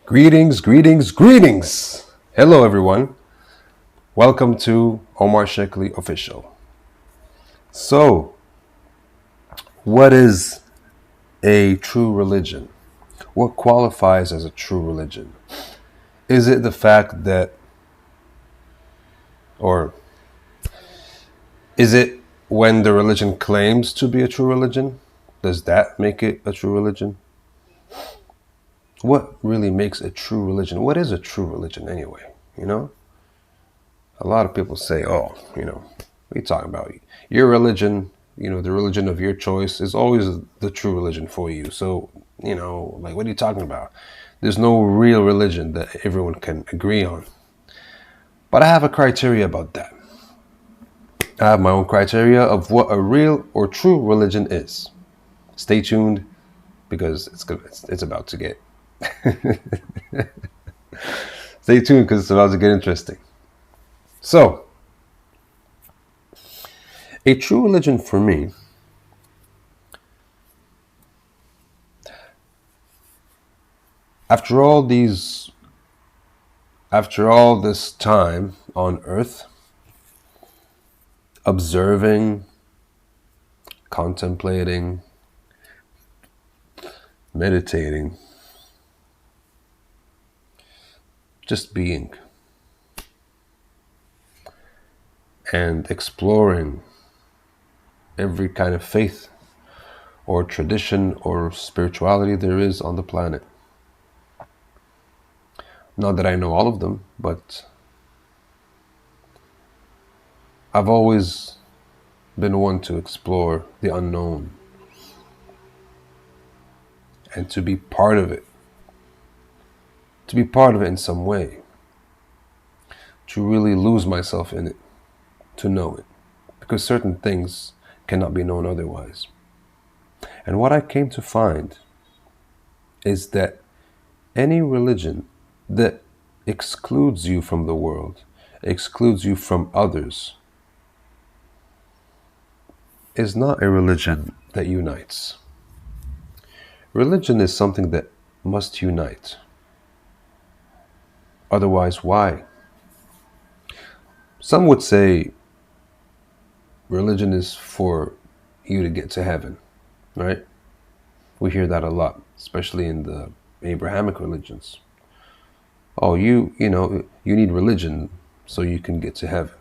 Greetings, greetings, greetings! Hello, everyone. Welcome to Omar Shekli Official. So, what is a true religion? What qualifies as a true religion? Is it the fact that, or is it when the religion claims to be a true religion? Does that make it a true religion? What really makes a true religion? What is a true religion anyway? A lot of people say, what are you talking about? Your religion, the religion of your choice is always the true religion for you. So, what are you talking about? There's no real religion that everyone can agree on. But I have a criteria about that. I have my own criteria of what a real or true religion is. Stay tuned because it's about to get Stay tuned because it's about to get interesting. So, a true religion for me after all this time on earth, observing, contemplating, meditating, just being, and exploring every kind of faith or tradition or spirituality there is on the planet. Not that I know all of them, but I've always been one to explore the unknown and to be part of it. To be part of it in some way. To really lose myself in it. To know it. Because certain things cannot be known otherwise. And what I came to find is that any religion that excludes you from the world, excludes you from others, is not a religion that unites. Religion is something that must unite. Otherwise, why? Some would say religion is for you to get to heaven, right? We hear that a lot, especially in the Abrahamic religions. Oh, you need religion so you can get to heaven,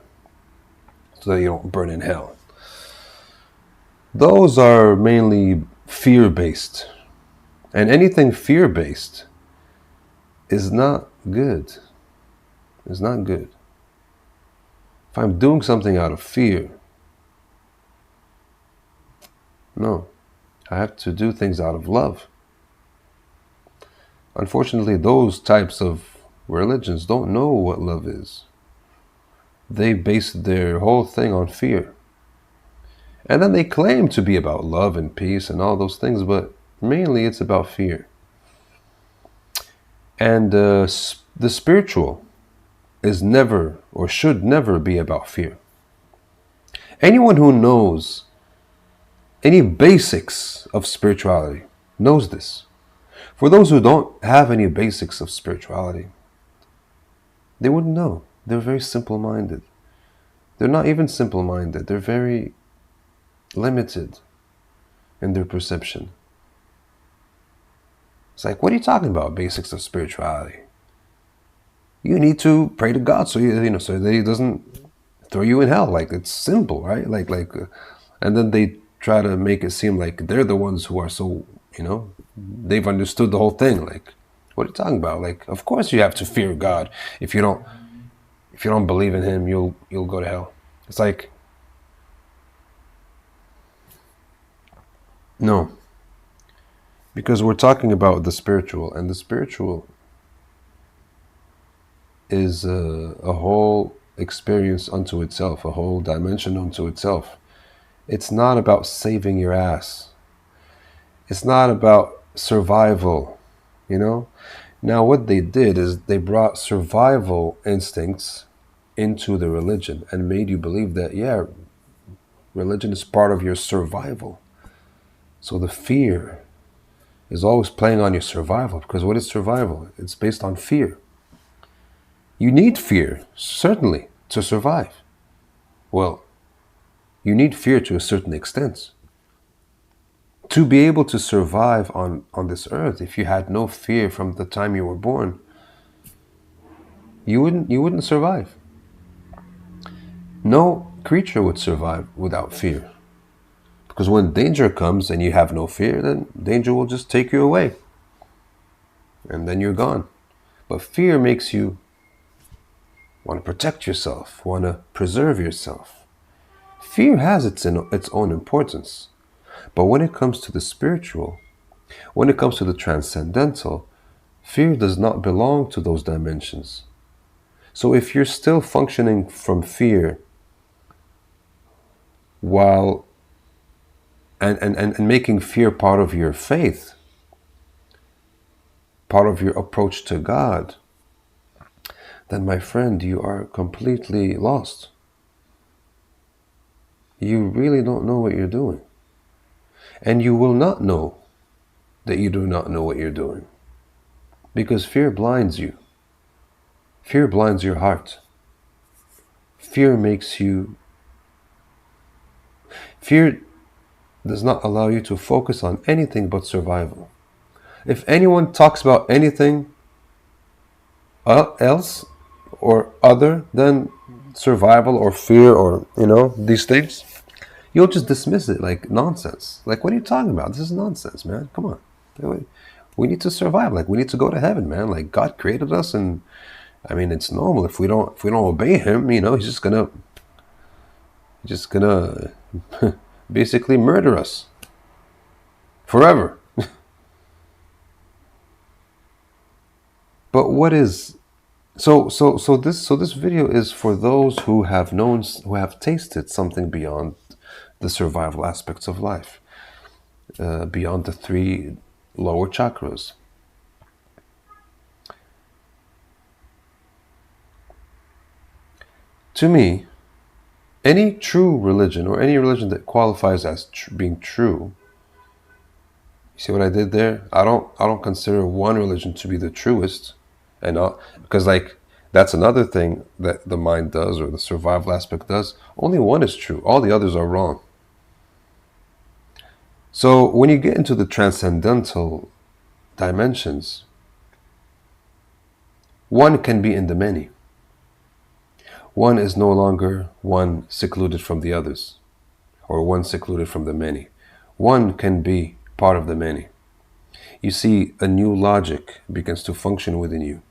so that you don't burn in hell. Those are mainly fear-based. And anything fear-based is not good. It's not good. If I'm doing something out of fear, no, I have to do things out of love. Unfortunately, those types of religions don't know what love is. They base their whole thing on fear. And then they claim to be about love and peace and all those things, but mainly it's about fear. And the spiritual is never or should never be about fear. Anyone who knows any basics of spirituality knows this. For those who don't have any basics of spirituality, they wouldn't know. They're very simple-minded. They're not even simple-minded. They're very limited in their perception. It's like, what are you talking about, basics of spirituality? You need to pray to God so so that He doesn't throw you in hell. Like, it's simple, right? And then they try to make it seem like they're the ones who are so, they've understood the whole thing. Like, what are you talking about? Like, of course you have to fear God. If you don't believe in Him, you'll go to hell. It's like, no. Because we're talking about the spiritual, and the spiritual is a whole experience unto itself, a whole dimension unto itself. It's not about saving your ass. It's not about survival, Now what they did is they brought survival instincts into the religion and made you believe that, yeah, religion is part of your survival. So the fear is always playing on your survival, because what is survival? It's based on fear. You need fear, certainly, to survive. Well, you need fear to a certain extent. To be able to survive on this earth, if you had no fear from the time you were born, you wouldn't survive. No creature would survive without fear. Because when danger comes and you have no fear, then danger will just take you away. And then you're gone. But fear makes you want to protect yourself, want to preserve yourself. Fear has its own importance. But when it comes to the spiritual, when it comes to the transcendental, fear does not belong to those dimensions. So if you're still functioning from fear while and making fear part of your faith, part of your approach to God, then my friend, you are completely lost. You really don't know what you're doing. And you will not know that you do not know what you're doing. Because fear blinds you. Fear blinds your heart. Fear does not allow you to focus on anything but survival. If anyone talks about anything else or other than survival or fear or, these things, you'll just dismiss it like nonsense. Like, what are you talking about? This is nonsense, man. Come on. We need to survive. Like, we need to go to heaven, man. Like, God created us, and I mean, it's normal. If we don't obey him, he's just gonna basically murder us forever. But what is so this video is for those who have tasted something beyond the survival aspects of life, beyond the 3 lower chakras. To me, any true religion, or any religion that qualifies as being true, you see what I did there? I don't consider one religion to be the truest, and because that's another thing that the mind does, or the survival aspect does. Only one is true. All the others are wrong. So when you get into the transcendental dimensions, one can be in the many. One is no longer one secluded from the others, or one secluded from the many. One can be part of the many. You see, a new logic begins to function within you.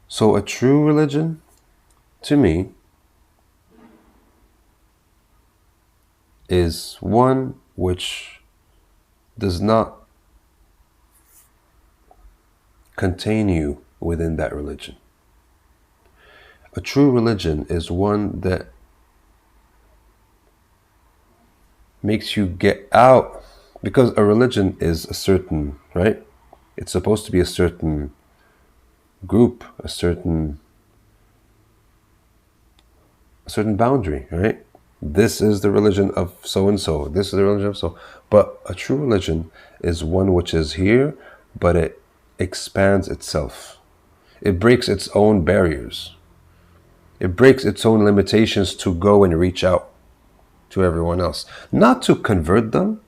So a true religion, to me, is one which does not contain you within that religion. A true religion is one that makes you get out, because a religion is a certain, right? It's supposed to be a certain group, a certain boundary, right? This is the religion of so-and-so. This is the religion of so. But a true religion is one which is here, but it expands itself. It breaks its own barriers. It breaks its own limitations to go and reach out to everyone else. Not to convert them,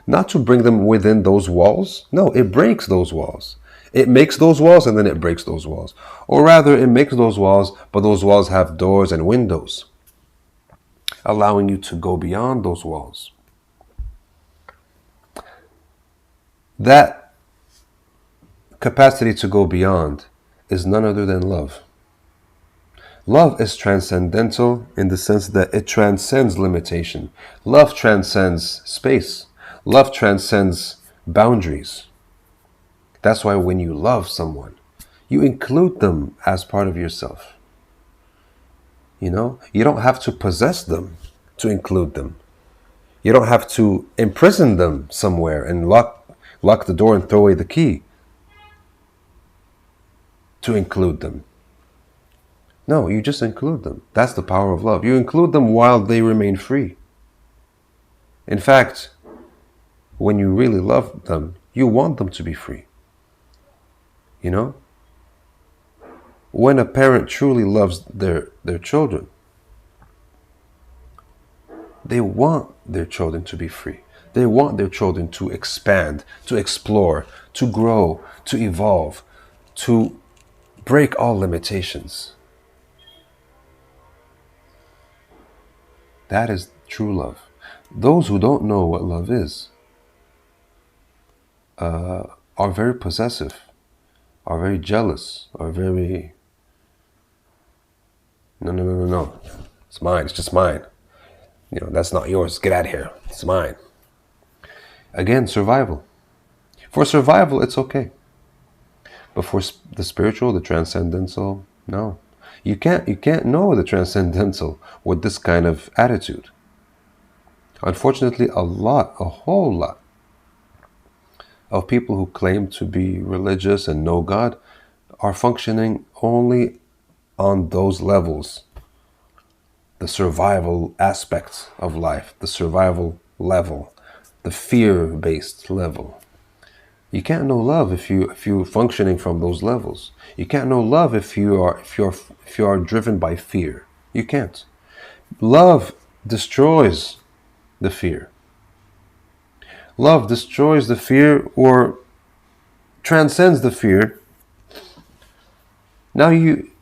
not to bring them within those walls. No, it breaks those walls. It makes those walls and then it breaks those walls. Or rather, it makes those walls, but those walls have doors and windows, allowing you to go beyond those walls. That capacity to go beyond is none other than love. Love is transcendental in the sense that it transcends limitation. Love transcends space. Love transcends boundaries. That's why when you love someone, you include them as part of yourself. You don't have to possess them to include them. You don't have to imprison them somewhere and lock the door and throw away the key to include them. No, you just include them. That's the power of love. You include them while they remain free. In fact, when you really love them, you want them to be free. You know? When a parent truly loves their children, they want their children to be free. They want their children to expand, to explore, to grow, to evolve, to break all limitations. That is true love. Those who don't know what love is are very possessive, are very jealous, are very, no, no, no, no, no. It's mine, it's just mine. You know, that's not yours. Get out of here. It's mine. Again, survival. For survival, it's okay. But for the spiritual, the transcendental, no. You can't know the transcendental with this kind of attitude. Unfortunately, a whole lot of people who claim to be religious and know God are functioning only on those levels. The survival aspects of life, the survival level, the fear-based level. You can't know love if you're functioning from those levels. You can't know love if you are driven by fear. You can't. Love destroys the fear. Love destroys the fear or transcends the fear. Now you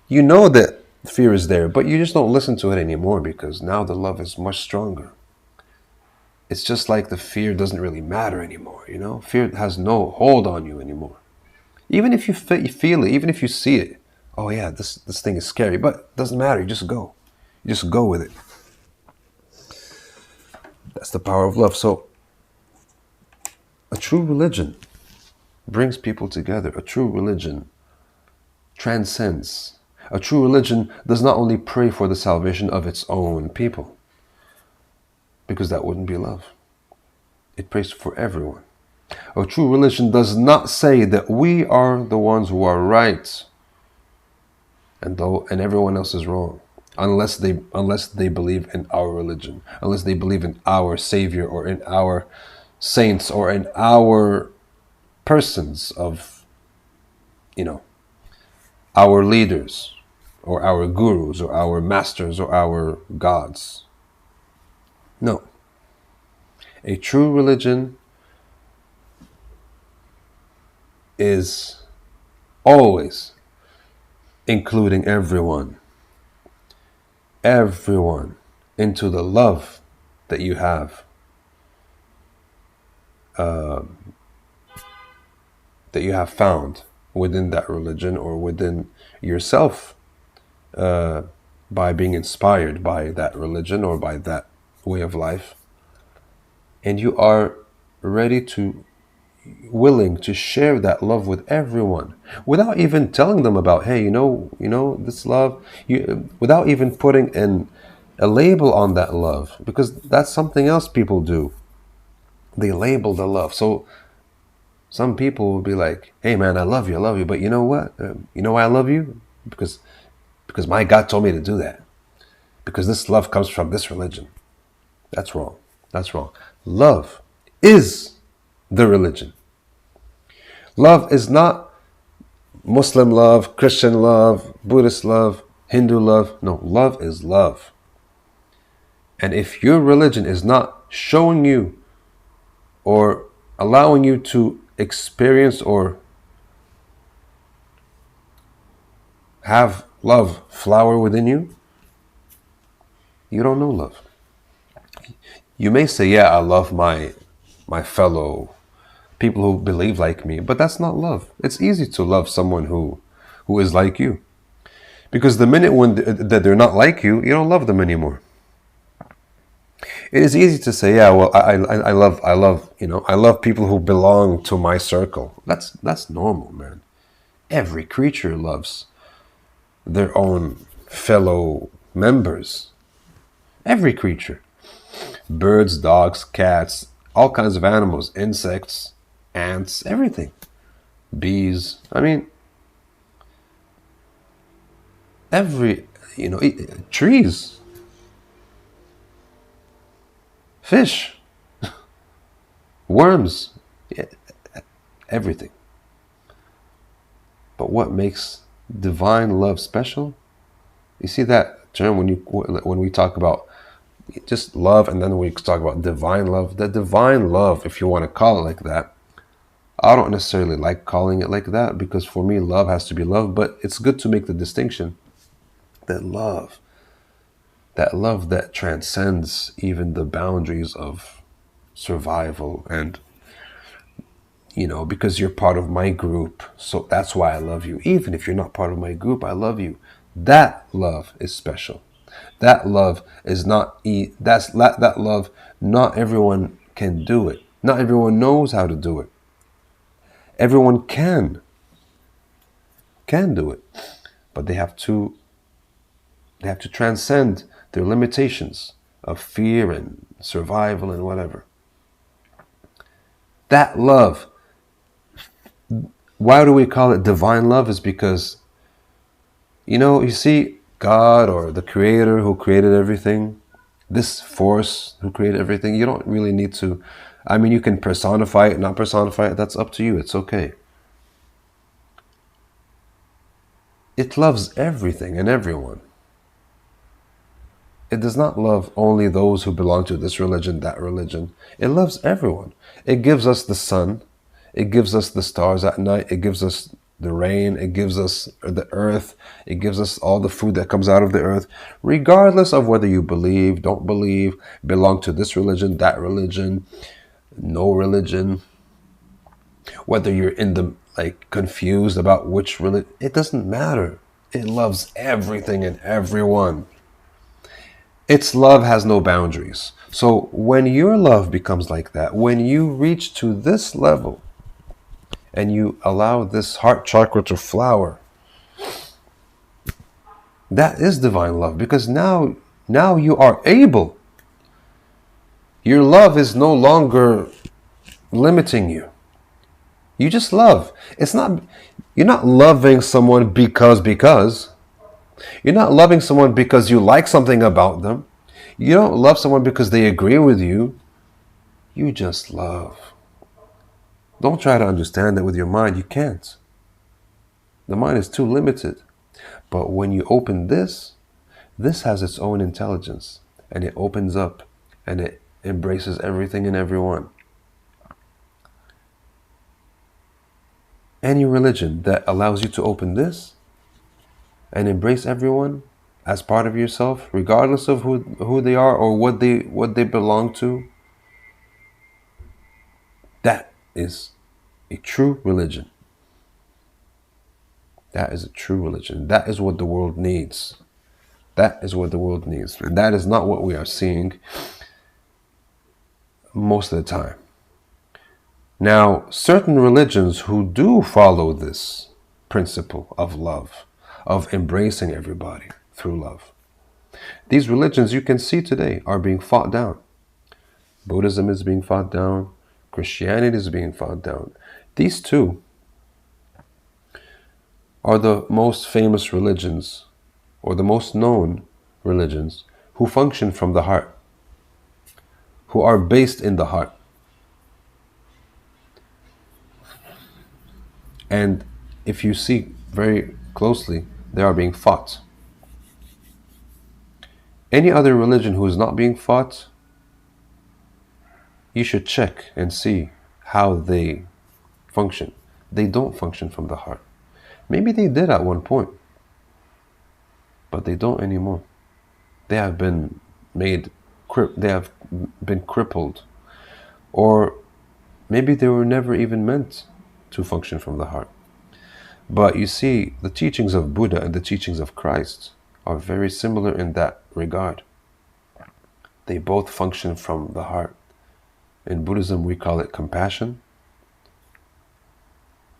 know that fear is there, but you just don't listen to it anymore because now the love is much stronger. It's just like the fear doesn't really matter anymore, you know? Fear has no hold on you anymore. Even if you feel it, even if you see it, oh yeah, this thing is scary, but it doesn't matter, you just go. You just go with it. That's the power of love. So, a true religion brings people together. A true religion transcends. A true religion does not only pray for the salvation of its own people, because that wouldn't be love. It prays for everyone. A true religion does not say that we are the ones who are right and everyone else is wrong, unless they believe in our religion, unless they believe in our Savior or in our saints or in our persons of, you know, our leaders or our gurus or our masters or our gods. No. A true religion is always including everyone into the love that you have, found within that religion or within yourself, by being inspired by that religion or by that way of life. And you are willing to share that love with everyone without even telling them about, hey, you know this love, without even putting a label on that love, because that's something else people do. They label the love. So some people will be like, hey man, I love you, but you know what? You know why I love you? Because my God told me to do that. Because this love comes from this religion. That's wrong. That's wrong. Love is the religion. Love is not Muslim love, Christian love, Buddhist love, Hindu love. No, love is love. And if your religion is not showing you or allowing you to experience or have love flower within you, you don't know love. You may say, yeah, I love my fellow people who believe like me, but that's not love. It's easy to love someone who is like you, because the minute that they're not like you, you don't love them anymore. It is easy to say, yeah, well, I love people who belong to my circle. That's normal, man. Every creature loves their own fellow members. Every creature. Birds, dogs, cats, all kinds of animals, insects, ants, everything. Bees. I mean, trees, fish. Worms, yeah, everything. But what makes divine love special? You see that term when we talk about just love, and then we talk about divine love. The divine love, if you want to call it like that, I don't necessarily like calling it like that, because for me, love has to be love. But it's good to make the distinction that love that transcends even the boundaries of survival, and because you're part of my group, so that's why I love you. Even if you're not part of my group, I love you. That love is special. That love is not that love. Not everyone can do it. Not everyone knows how to do it. Everyone can do it, but they have to transcend their limitations of fear and survival and whatever. That love, why do we call it divine love? Is because, you see, God or the creator who created everything, this force who created everything, you don't really need to, you can personify it, not personify it, that's up to you, it's okay. It loves everything and everyone. It does not love only those who belong to this religion, that religion. It loves everyone. It gives us the sun. It gives us the stars at night. It gives us the rain. It gives us the earth. It gives us all the food that comes out of the earth, regardless of whether you believe, don't believe, belong to this religion, that religion, no religion, whether you're confused about which religion. It doesn't matter. It loves everything and everyone. Its love has no boundaries. So when your love becomes like that, when you reach to this level and you allow this heart chakra to flower, that is divine love, because now you are able. Your love is no longer limiting you. You just love. You're not loving someone because. You're not loving someone because you like something about them. You don't love someone because they agree with you. You just love. Don't try to understand it with your mind. You can't. The mind is too limited. But when you open this has its own intelligence, and it opens up and it embraces everything and everyone. Any religion that allows you to open this and embrace everyone as part of yourself, regardless of who they are or what they belong to, that is a true religion. That is a true religion. That is what the world needs. That is what the world needs. And that is not what we are seeing most of the time. Now, certain religions who do follow this principle of love, of embracing everybody through love, these religions you can see today are being fought down. Buddhism is being fought down. Christianity is being fought down. These two are the most famous religions, or the most known religions, who function from the heart, who are based in the heart. And if you see very closely, they are being fought. Any other religion who is not being fought, you should check and see how they function. They don't function from the heart. Maybe they did at one point, but they don't anymore. They have been crippled, or maybe they were never even meant to function from the heart. But you see, the teachings of Buddha and the teachings of Christ are very similar in that regard. They both function from the heart. In Buddhism, we call it compassion.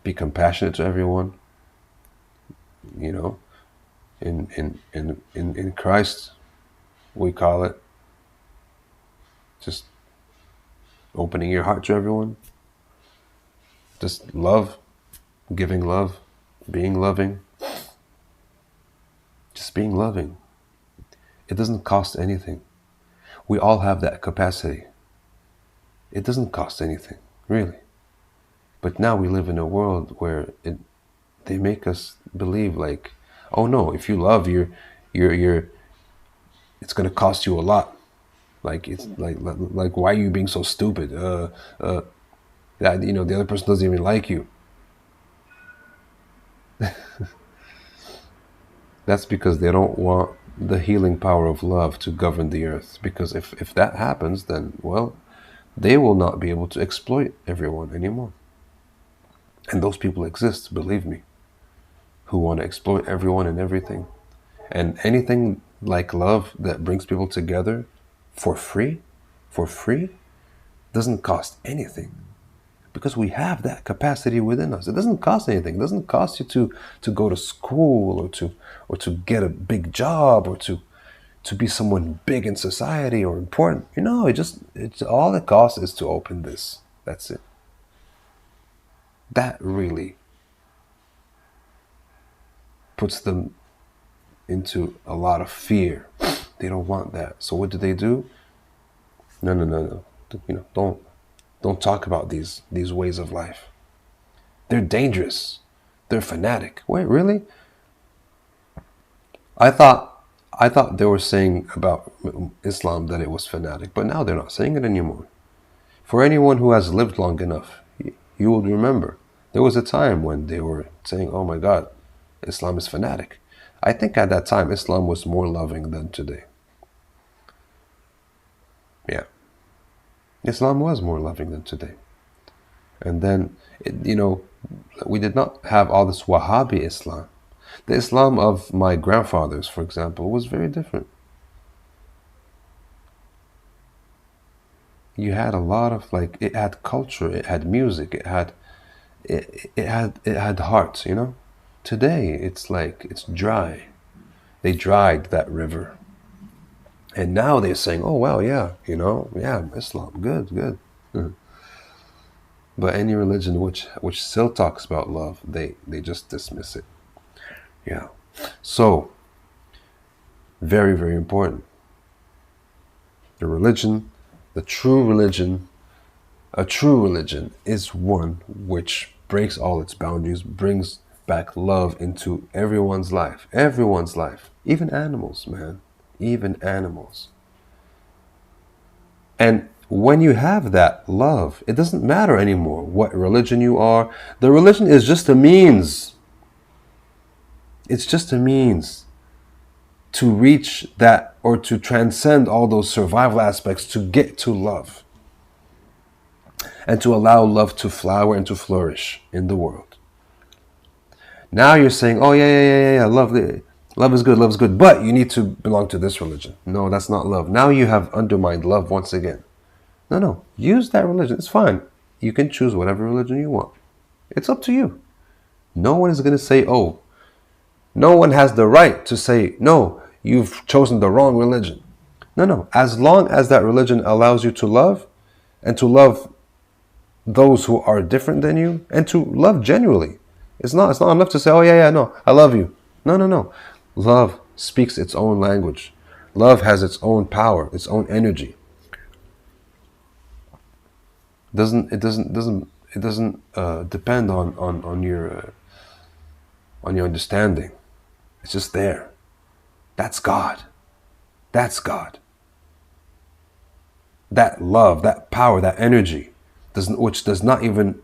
Be compassionate to everyone. In Christ, we call it just opening your heart to everyone. Just love, giving love, being loving. Just being loving. It doesn't cost anything. We all have that capacity. It doesn't cost anything. really. But now we live in a world where they make us believe like, oh no, if you love, you're it's gonna cost you a lot. Like it's like why are you being so stupid? That the other person doesn't even like you. That's because they don't want the healing power of love to govern the earth. Because if that happens, then, well, they will not be able to exploit everyone anymore. And those people exist, believe me, who want to exploit everyone and everything. And anything like love that brings people together for free, doesn't cost anything. Because we have that capacity within us. It doesn't cost anything. It doesn't cost you to go to school or to get a big job or to be someone big in society or important. It's all it costs is to open this. That's it. That really puts them into a lot of fear. They don't want that. So what do? No. Don't talk about these ways of life. They're dangerous. They're fanatic. Wait, really? I thought they were saying about Islam that it was fanatic, but now they're not saying it anymore. For anyone who has lived long enough, you will remember there was a time when they were saying, "Oh my God, Islam is fanatic." I think at that time Islam was more loving than today. Yeah, Islam was more loving than today. And then, we did not have all this Wahhabi Islam. The Islam of my grandfathers, for example, was very different. You had a lot of it had culture, it had music, it had heart. Today it's dry. They dried that river, and now they're saying, "Oh well, yeah, yeah, Islam, good." But any religion which still talks about love, they just dismiss it. Yeah. So, very, very important. The religion, the true religion, a true religion is one which breaks all its boundaries, brings back love into everyone's life. Everyone's life. Even animals, man. Even animals. And when you have that love, it doesn't matter anymore what religion you are. The religion is just a means. It's just a means to reach that or to transcend all those survival aspects to get to love and to allow love to flower and to flourish in the world. Now you're saying, "Oh yeah, love is good, but you need to belong to this religion." No, that's not love. Now you have undermined love once again. No, use that religion. It's fine. You can choose whatever religion you want. It's up to you. No one is going to say, "Oh," no one has the right to say, "No, you've chosen the wrong religion." No. As long as that religion allows you to love and to love those who are different than you and to love genuinely. It's not enough to say, "Oh yeah, no, I love you." No. Love speaks its own language. Love has its own power, its own energy. It doesn't depend on your understanding. It's just there. That's God. That's God. That love, that power, that energy, which does not even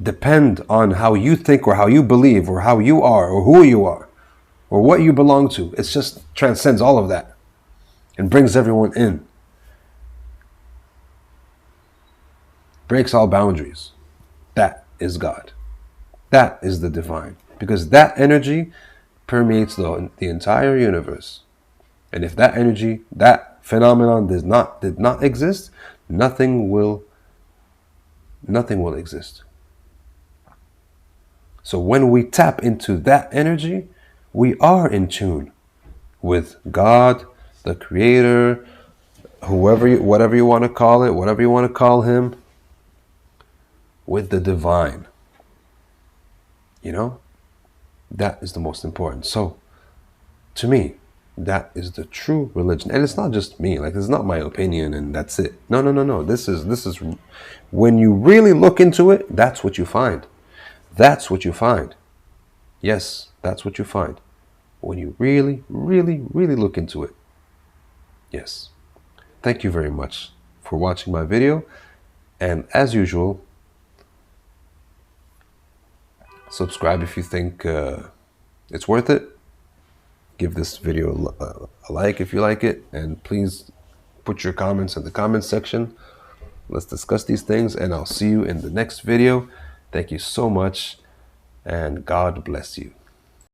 depend on how you think or how you believe or how you are or who you are or what you belong to. It just transcends all of that and brings everyone in. Breaks all boundaries. That is God. That is the divine. Because that energy permeates the entire universe. And if that energy, that phenomenon did not exist, nothing will exist. So when we tap into that energy, we are in tune with God, the Creator, whatever you want to call it, whatever you want to call Him, with the divine. That is the most important. So, to me, That is the true religion. And it's not just me. Like, it's not my opinion and that's it. No, no, no, no. This is when you really look into it, that's what you find. That's what you find. Yes, that's what you find. When you really, really, really look into it. Yes. Thank you very much for watching my video. And as usual, subscribe if you think it's worth it. Give this video a like if you like it. And please put your comments in the comments section. Let's discuss these things, and I'll see you in the next video. Thank you so much, and God bless you.